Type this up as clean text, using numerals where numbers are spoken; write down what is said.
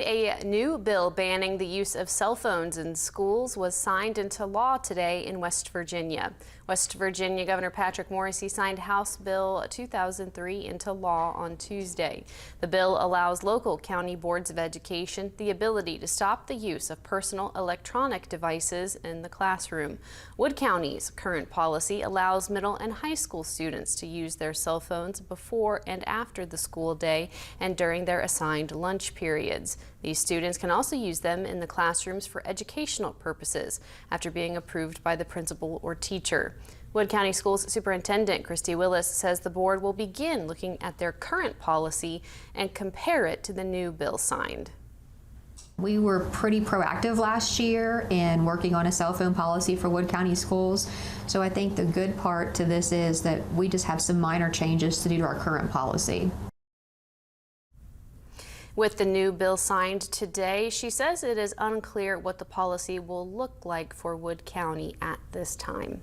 A new bill banning the use of cell phones in schools was signed into law today in West Virginia. West Virginia Governor Patrick Morrisey signed House Bill 2003 into law on Tuesday. The bill allows local county boards of education the ability to stop the use of personal electronic devices in the classroom. Wood County's current policy allows middle and high school students to use their cell phones before and after the school day and during their assigned lunch periods. These students can also use them in the classrooms for educational purposes after being approved by the principal or teacher. Wood County Schools Superintendent Christy Willis says the board will begin looking at their current policy and compare it to the new bill signed. We were pretty proactive last year in working on a cell phone policy for Wood County schools. So I think the good part to this is that we just have some minor changes to do to our current policy. With the new bill signed today, she says it is unclear what the policy will look like for Wood County at this time.